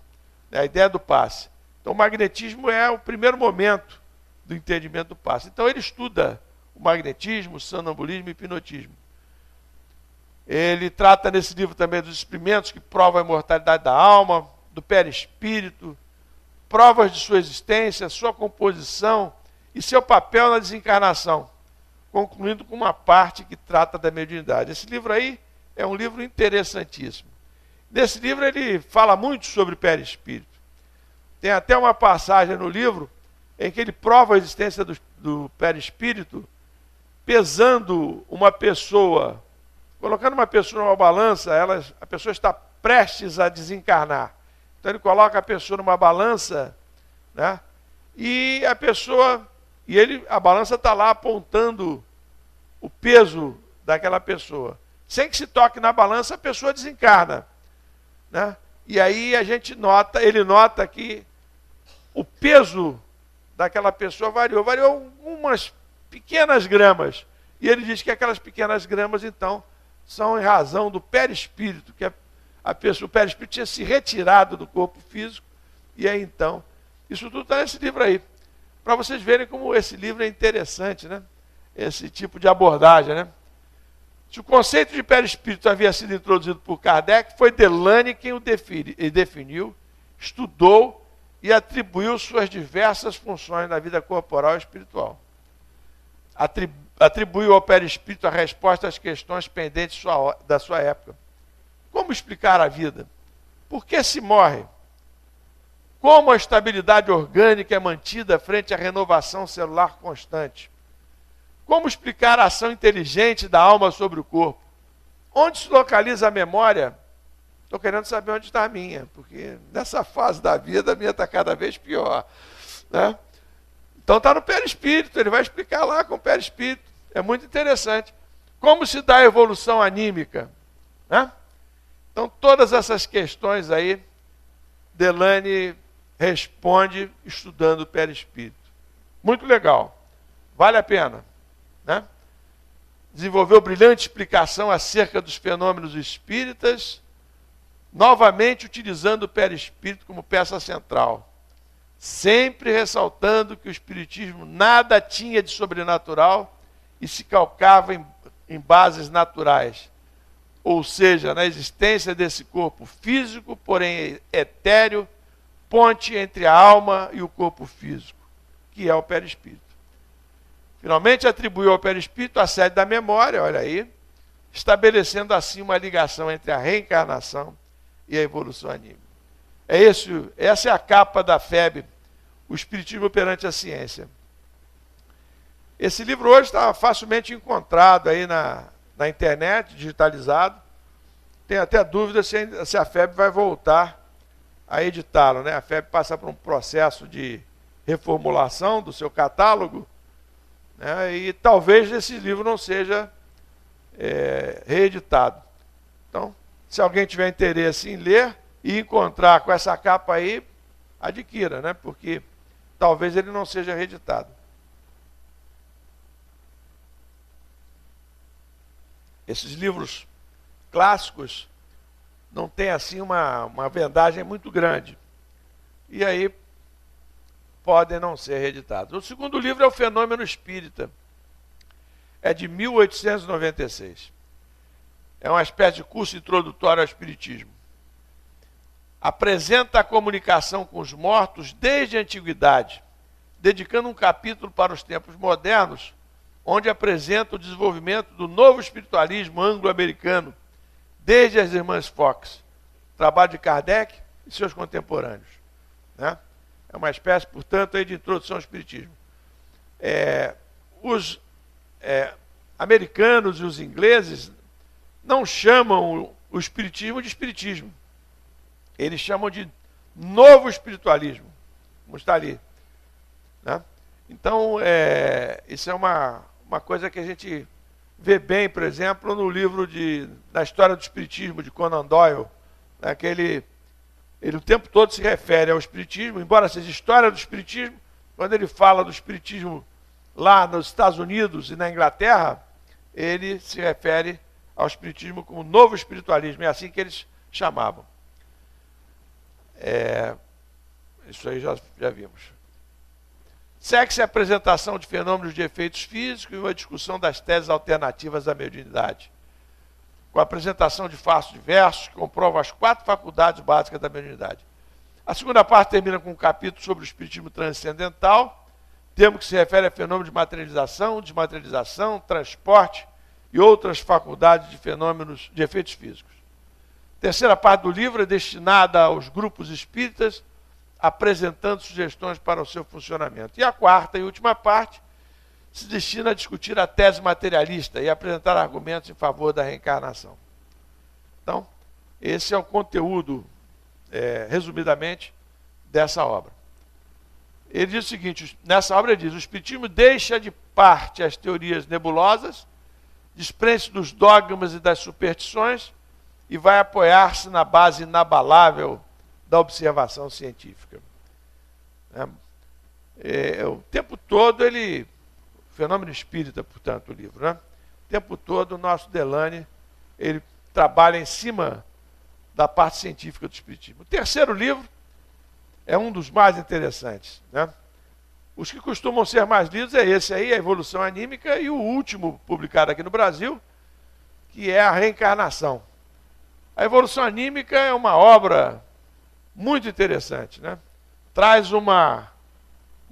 né? A ideia do passe. Então o magnetismo é o primeiro momento do entendimento do passe. Então ele estuda o magnetismo, o sonambulismo e o hipnotismo. Ele trata nesse livro também dos experimentos que provam a imortalidade da alma, do perispírito, provas de sua existência, sua composição e seu papel na desencarnação, concluindo com uma parte que trata da mediunidade. Esse livro aí é um livro interessantíssimo. Nesse livro ele fala muito sobre perispírito. Tem até uma passagem no livro em que ele prova a existência do perispírito pesando uma pessoa, colocando uma pessoa numa balança, a pessoa está prestes a desencarnar. Então ele coloca a pessoa numa balança, né? E a pessoa, a balança está lá apontando o peso daquela pessoa. Sem que se toque na balança, a pessoa desencarna, né? E aí ele nota que o peso daquela pessoa variou algumas pequenas gramas. E ele diz que aquelas pequenas gramas, então, são em razão do perispírito, que o perispírito tinha se retirado do corpo físico, e aí então, isso tudo está nesse livro aí. Para vocês verem como esse livro é interessante, né? Esse tipo de abordagem, né? Se o conceito de perispírito havia sido introduzido por Kardec, foi Delane quem o definiu, estudou e atribuiu suas diversas funções na vida corporal e espiritual. Atribuiu ao perispírito a resposta às questões pendentes da sua época. Como explicar a vida? Por que se morre? Como a estabilidade orgânica é mantida frente à renovação celular constante? Como explicar a ação inteligente da alma sobre o corpo? Onde se localiza a memória? Estou querendo saber onde está a minha, porque nessa fase da vida a minha está cada vez pior, né? Então está no perispírito, ele vai explicar lá com o perispírito. É muito interessante. Como se dá a evolução anímica, né? Então todas essas questões aí, Delane responde estudando o perispírito. Muito legal. Vale a pena, né? Desenvolveu brilhante explicação acerca dos fenômenos espíritas, novamente utilizando o perispírito como peça central, sempre ressaltando que o espiritismo nada tinha de sobrenatural e se calcava em bases naturais, ou seja, na existência desse corpo físico, porém etéreo, ponte entre a alma e o corpo físico, que é o perispírito. Finalmente atribuiu ao perispírito a sede da memória, olha aí, estabelecendo assim uma ligação entre a reencarnação e a evolução anímica. Essa é a capa da FEB, o Espiritismo perante a Ciência. Esse livro hoje está facilmente encontrado aí na internet, digitalizado. Tenho até dúvida se a FEB vai voltar a editá-lo, né? A FEB passa por um processo de reformulação do seu catálogo, né? E talvez esse livro não seja reeditado. Então, se alguém tiver interesse em ler e encontrar com essa capa aí, adquira, né? Porque talvez ele não seja reeditado. Esses livros clássicos não têm assim uma vendagem muito grande. E aí podem não ser reeditados. O segundo livro é o Fenômeno Espírita. É de 1896. É uma espécie de curso introdutório ao Espiritismo. Apresenta a comunicação com os mortos desde a antiguidade, dedicando um capítulo para os tempos modernos, onde apresenta o desenvolvimento do novo espiritualismo anglo-americano, desde as irmãs Fox, trabalho de Kardec e seus contemporâneos, né? É uma espécie, portanto, aí de introdução ao Espiritismo. Os americanos e os ingleses não chamam o Espiritismo de Espiritismo. Eles chamam de novo espiritualismo, como está ali, né? Então, isso é uma coisa que a gente vê bem, por exemplo, no livro da História do Espiritismo, de Conan Doyle, né, que ele o tempo todo se refere ao Espiritismo, embora seja História do Espiritismo, quando ele fala do Espiritismo lá nos Estados Unidos e na Inglaterra, ele se refere ao Espiritismo como novo espiritualismo, é assim que eles chamavam. Isso aí já vimos. Segue-se a apresentação de fenômenos de efeitos físicos e uma discussão das teses alternativas à mediunidade, com a apresentação de fatos diversos que comprovam as 4 faculdades básicas da mediunidade. A segunda parte termina com um capítulo sobre o espiritismo transcendental, termo que se refere a fenômenos de materialização, desmaterialização, transporte e outras faculdades de fenômenos de efeitos físicos. A terceira parte do livro é destinada aos grupos espíritas, apresentando sugestões para o seu funcionamento. E a quarta e última parte se destina a discutir a tese materialista e apresentar argumentos em favor da reencarnação. Então, esse é o conteúdo resumidamente, dessa obra. Ele diz o seguinte, nessa obra ele diz, o Espiritismo deixa de parte as teorias nebulosas, desprende-se dos dogmas e das superstições e vai apoiar-se na base inabalável da observação científica. O tempo todo Fenômeno Espírita, portanto, o livro, né? O tempo todo o nosso Delany, ele trabalha em cima da parte científica do Espiritismo. O terceiro livro é um dos mais interessantes, né? Os que costumam ser mais lidos é esse aí, A Evolução Anímica, e o último publicado aqui no Brasil, que é A Reencarnação. A Evolução Anímica é uma obra muito interessante, né? Traz uma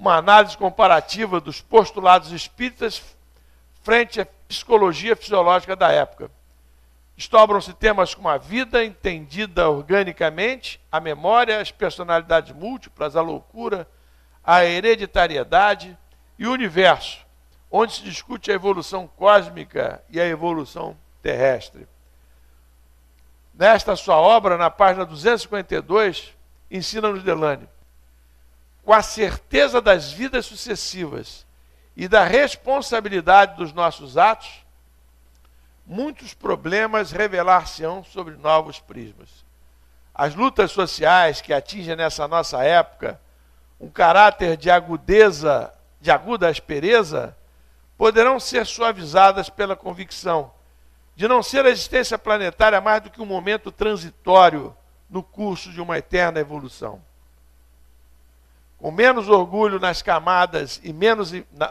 análise comparativa dos postulados espíritas frente à psicologia fisiológica da época. Estobram-se temas como a vida entendida organicamente, a memória, as personalidades múltiplas, a loucura, a hereditariedade e o universo, onde se discute a evolução cósmica e a evolução terrestre. Nesta sua obra, na página 252, ensina-nos Delany: com a certeza das vidas sucessivas e da responsabilidade dos nossos atos, muitos problemas revelar-se-ão sobre novos prismas. As lutas sociais que atingem nessa nossa época um caráter de aguda aspereza, poderão ser suavizadas pela convicção de não ser a existência planetária mais do que um momento transitório no curso de uma eterna evolução. Com menos orgulho nas camadas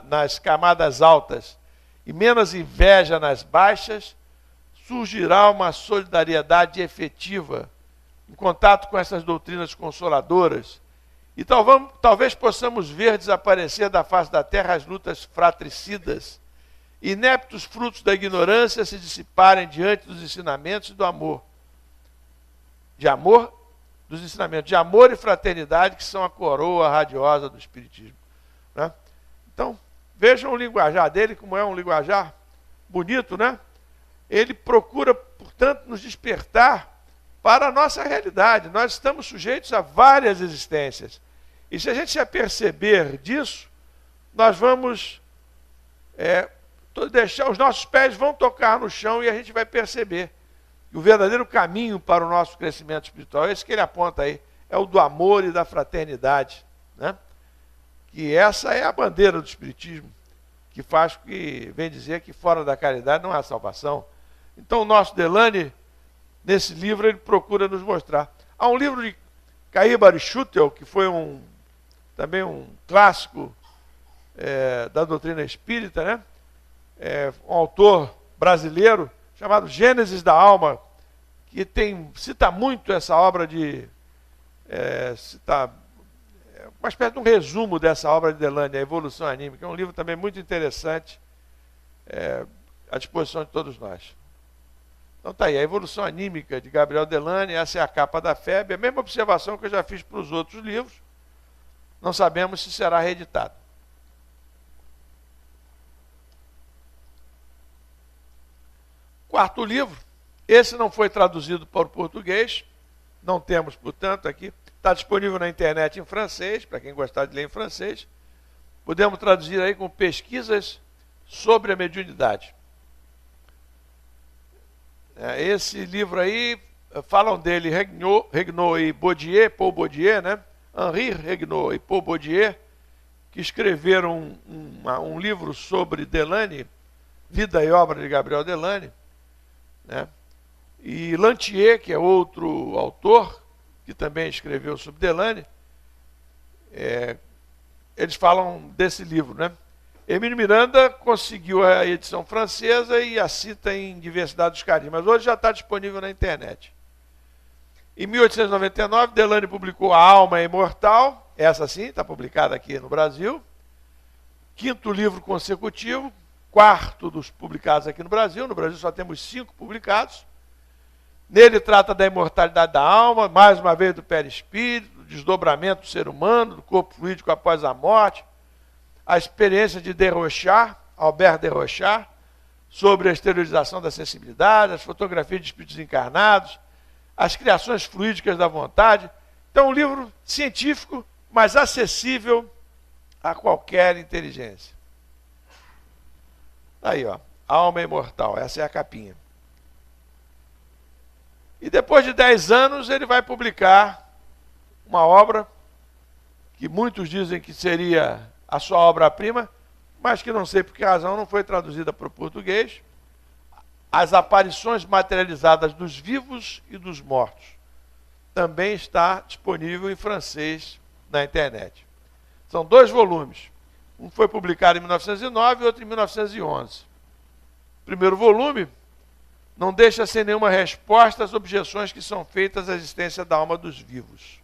nas camadas altas e menos inveja nas baixas, surgirá uma solidariedade efetiva em contato com essas doutrinas consoladoras, e talvez possamos ver desaparecer da face da terra as lutas fratricidas, ineptos frutos da ignorância se dissiparem diante dos ensinamentos e do amor. Dos ensinamentos de amor e fraternidade, que são a coroa radiosa do Espiritismo, né? Então, vejam o linguajar dele, como é um linguajar bonito, né? Ele procura, portanto, nos despertar para a nossa realidade. Nós estamos sujeitos a várias existências. E se a gente se aperceber disso, nós vamos os nossos pés vão tocar no chão e a gente vai perceber que o verdadeiro caminho para o nosso crescimento espiritual é esse que ele aponta aí, é o do amor e da fraternidade, né? Que essa é a bandeira do Espiritismo, que vem dizer que fora da caridade não há salvação. Então o nosso Delany, nesse livro, ele procura nos mostrar. Há um livro de Caíbar Schutel, que foi também um clássico da doutrina espírita, né? Um autor brasileiro chamado Gênesis da Alma, que cita muito essa obra uma espécie de um resumo dessa obra de Delany, A Evolução Anímica. É um livro também muito interessante, à disposição de todos nós. Então está aí, A Evolução Anímica, de Gabriel Delany. Essa é a capa da FEB, a mesma observação que eu já fiz para os outros livros. Não sabemos se será reeditado. Quarto livro, esse não foi traduzido para o português, não temos, portanto, aqui. Está disponível na internet em francês, para quem gostar de ler em francês. Podemos traduzir aí com Pesquisas sobre a Mediunidade. Esse livro aí, falam dele Regnault e Baudier, Paul Baudier, né? Henri Regnault e Paul Baudier, que escreveram um livro sobre Delany, Vida e Obra de Gabriel Delany, né? E Lantier, que é outro autor, que também escreveu sobre Delany, eles falam desse livro, né? Hermínio Miranda conseguiu a edição francesa e a cita em Diversidade dos Carinhos, mas hoje já está disponível na internet. Em 1899, Delany publicou A Alma Imortal, essa sim, está publicada aqui no Brasil. Quinto livro consecutivo, quarto dos publicados aqui no Brasil só temos 5 publicados. Nele trata da imortalidade da alma, mais uma vez do perispírito, do desdobramento do ser humano, do corpo fluídico após a morte, a experiência de Albert de Rochard, sobre a exteriorização da sensibilidade, as fotografias de espíritos encarnados, as criações fluídicas da vontade. Então, um livro científico, mas acessível a qualquer inteligência. Aí, ó, Alma Imortal, essa é a capinha. E depois de 10 anos, ele vai publicar uma obra que muitos dizem que seria a sua obra-prima, mas que não sei por que razão não foi traduzida para o português. As aparições materializadas dos vivos e dos mortos. Também está disponível em francês na internet. São 2 volumes. Um foi publicado em 1909 e outro em 1911. O primeiro volume não deixa sem nenhuma resposta as objeções que são feitas à existência da alma dos vivos.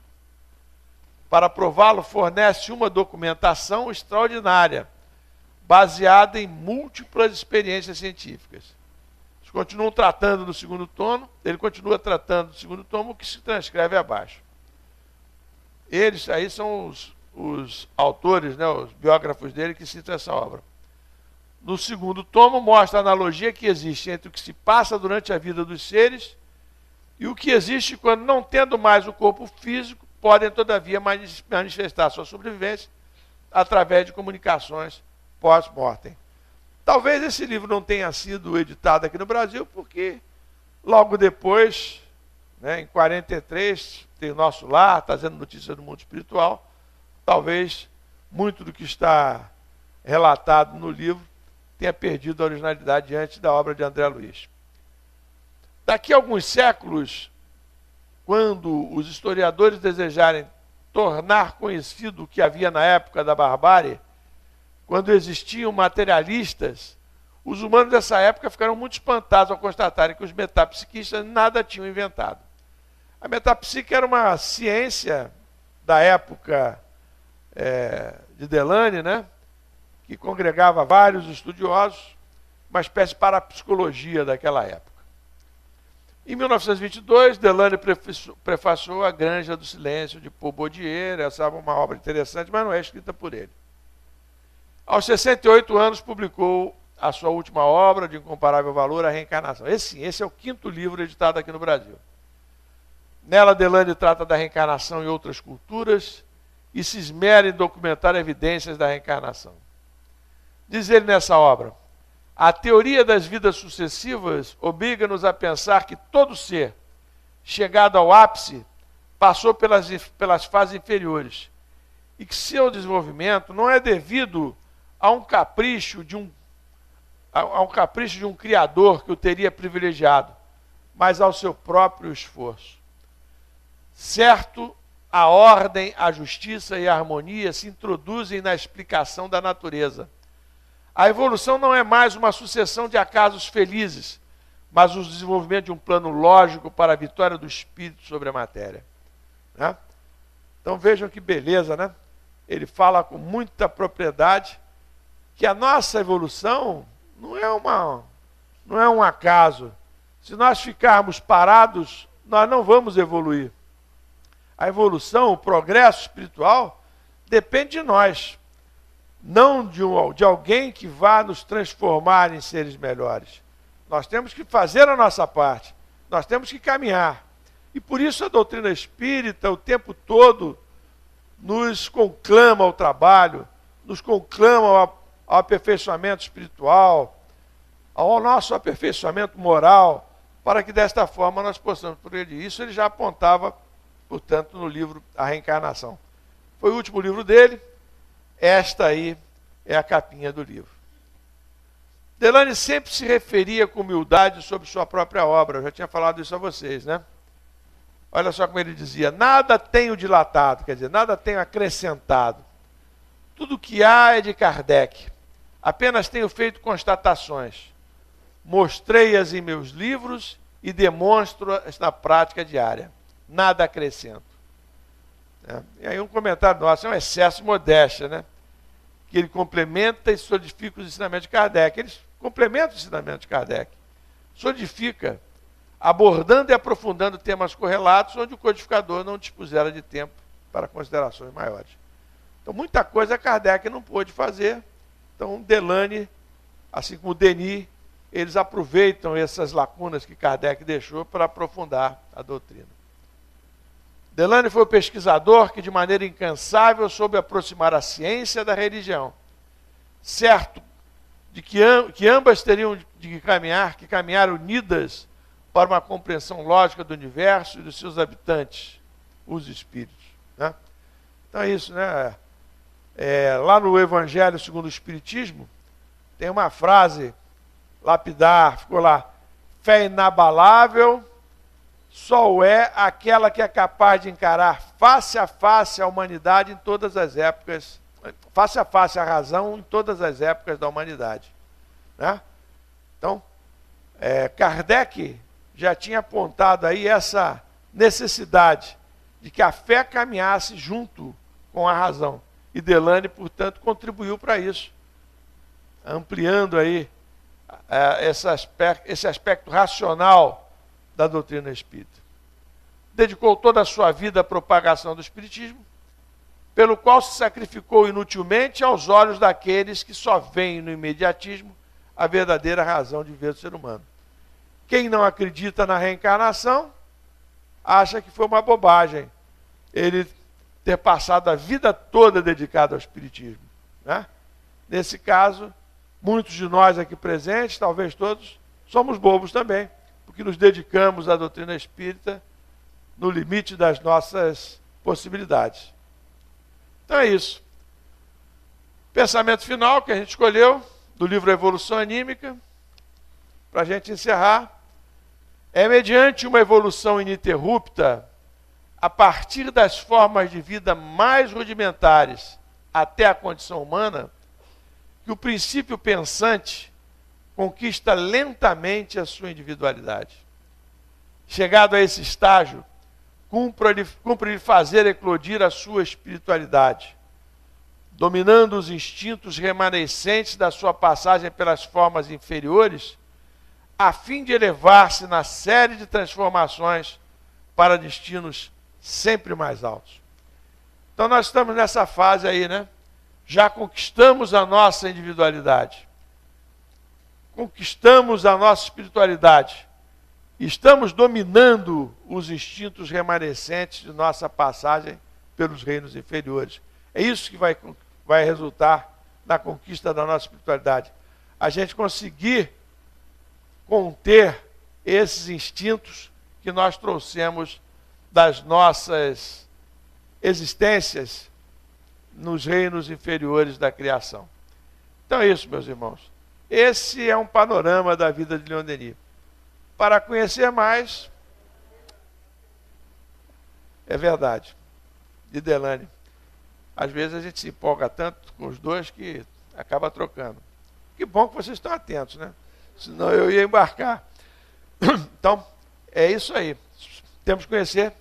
Para prová-lo, fornece uma documentação extraordinária, baseada em múltiplas experiências científicas. Eles continuam tratando no segundo tomo, ele continua tratando no segundo tomo, o que se transcreve abaixo. Eles aí são os autores, né, os biógrafos dele que citam essa obra. No segundo tomo, mostra a analogia que existe entre o que se passa durante a vida dos seres e o que existe quando, não tendo mais o corpo físico, podem, todavia, manifestar sua sobrevivência através de comunicações pós-mortem. Talvez esse livro não tenha sido editado aqui no Brasil, porque logo depois, né, em 43, tem o Nosso Lar, trazendo notícias do mundo espiritual. Talvez muito do que está relatado no livro tenha perdido a originalidade diante da obra de André Luiz. Daqui a alguns séculos, quando os historiadores desejarem tornar conhecido o que havia na época da barbárie, quando existiam materialistas, os humanos dessa época ficaram muito espantados ao constatarem que os metapsiquistas nada tinham inventado. A metapsique era uma ciência da época de Delane, né, que congregava vários estudiosos, uma espécie de parapsicologia daquela época. Em 1922, Delane prefaciou A Granja do Silêncio, de Paul Baudier. Essa é uma obra interessante, mas não é escrita por ele. Aos 68 anos, publicou a sua última obra, de incomparável valor, A Reencarnação. Esse é o 5º livro editado aqui no Brasil. Nela, Delane trata da reencarnação em outras culturas e se esmera em documentar evidências da reencarnação. Diz ele nessa obra: a teoria das vidas sucessivas obriga-nos a pensar que todo ser, chegado ao ápice, passou pelas fases inferiores, e que seu desenvolvimento não é devido a um capricho de um criador que o teria privilegiado, mas ao seu próprio esforço. Certo, a ordem, a justiça e a harmonia se introduzem na explicação da natureza. A evolução não é mais uma sucessão de acasos felizes, mas o desenvolvimento de um plano lógico para a vitória do espírito sobre a matéria. Né? Então vejam que beleza, né? Ele fala com muita propriedade que a nossa evolução não é um acaso. Se nós ficarmos parados, nós não vamos evoluir. A evolução, o progresso espiritual, depende de nós. Não de alguém que vá nos transformar em seres melhores. Nós temos que fazer a nossa parte. Nós temos que caminhar. E por isso a doutrina espírita, o tempo todo, nos conclama ao trabalho, nos conclama ao aperfeiçoamento espiritual, ao nosso aperfeiçoamento moral, para que desta forma nós possamos progredir. Isso ele já apontava, portanto, no livro A Reencarnação. Foi o último livro dele. Esta aí é a capinha do livro. Delane sempre se referia com humildade sobre sua própria obra. Eu já tinha falado isso a vocês, né? Olha só como ele dizia: nada tenho dilatado, quer dizer, nada tenho acrescentado. Tudo que há é de Kardec. Apenas tenho feito constatações. Mostrei-as em meus livros e demonstro-as na prática diária. Nada acrescento. E aí um comentário nosso, é um excesso de modéstia, né? Que ele complementa e solidifica os ensinamentos de Kardec. Eles complementam os ensinamentos de Kardec. Solidifica, abordando e aprofundando temas correlatos, onde o codificador não dispusera de tempo para considerações maiores. Então, muita coisa Kardec não pôde fazer. Então, Delane, assim como Denis, eles aproveitam essas lacunas que Kardec deixou para aprofundar a doutrina. Delany foi o pesquisador que, de maneira incansável, soube aproximar a ciência da religião, certo de que ambas teriam de caminhar unidas para uma compreensão lógica do universo e dos seus habitantes, os espíritos. Né? Então é isso, né? Lá no Evangelho segundo o Espiritismo, tem uma frase lapidar, ficou lá: fé inabalável só o é aquela que é capaz de encarar face a face a humanidade em todas as épocas, face a face a razão em todas as épocas da humanidade. Né? Então, Kardec já tinha apontado aí essa necessidade de que a fé caminhasse junto com a razão. E Delany, portanto, contribuiu para isso, ampliando aí esse aspecto racional da doutrina espírita. Dedicou toda a sua vida à propagação do espiritismo, pelo qual se sacrificou inutilmente aos olhos daqueles que só veem no imediatismo a verdadeira razão de ver do ser humano. Quem não acredita na reencarnação, acha que foi uma bobagem ele ter passado a vida toda dedicado ao espiritismo. Né? Nesse caso, muitos de nós aqui presentes, talvez todos, somos bobos também, porque nos dedicamos à doutrina espírita no limite das nossas possibilidades. Então é isso. Pensamento final que a gente escolheu, do livro Evolução Anímica, para a gente encerrar, é mediante uma evolução ininterrupta, a partir das formas de vida mais rudimentares até a condição humana, que o princípio pensante conquista lentamente a sua individualidade. Chegado a esse estágio, cumpre-lhe fazer eclodir a sua espiritualidade, dominando os instintos remanescentes da sua passagem pelas formas inferiores, a fim de elevar-se na série de transformações para destinos sempre mais altos. Então nós estamos nessa fase aí, né? Já conquistamos a nossa individualidade, conquistamos a nossa espiritualidade, estamos dominando os instintos remanescentes de nossa passagem pelos reinos inferiores. É isso que vai resultar na conquista da nossa espiritualidade. A gente conseguir conter esses instintos que nós trouxemos das nossas existências nos reinos inferiores da criação. Então é isso, meus irmãos. Esse é um panorama da vida de Leon Denis. Para conhecer mais, é verdade, de Delany. Às vezes a gente se empolga tanto com os dois que acaba trocando. Que bom que vocês estão atentos, né? Senão eu ia embarcar. Então, é isso aí. Temos que conhecer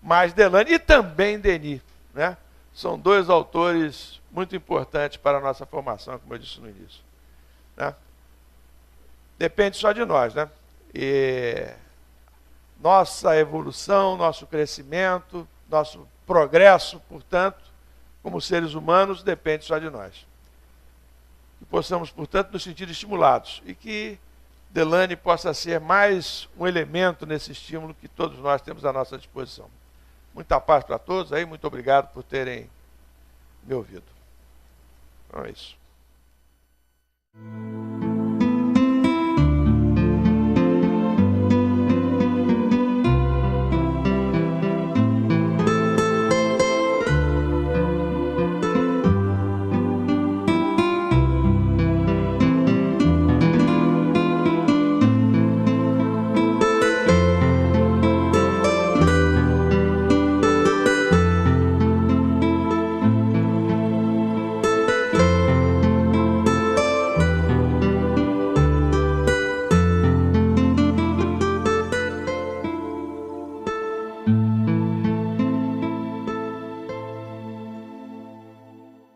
mais Delany e também Denis, né? São dois autores muito importantes para a nossa formação, como eu disse no início. Né? Depende só de nós, né? E nossa evolução, nosso crescimento, nosso progresso, portanto, como seres humanos, depende só de nós. Que possamos, portanto, nos sentir estimulados e que Delany possa ser mais um elemento nesse estímulo que todos nós temos à nossa disposição. Muita paz para todos aí, muito obrigado por terem me ouvido. Então é isso.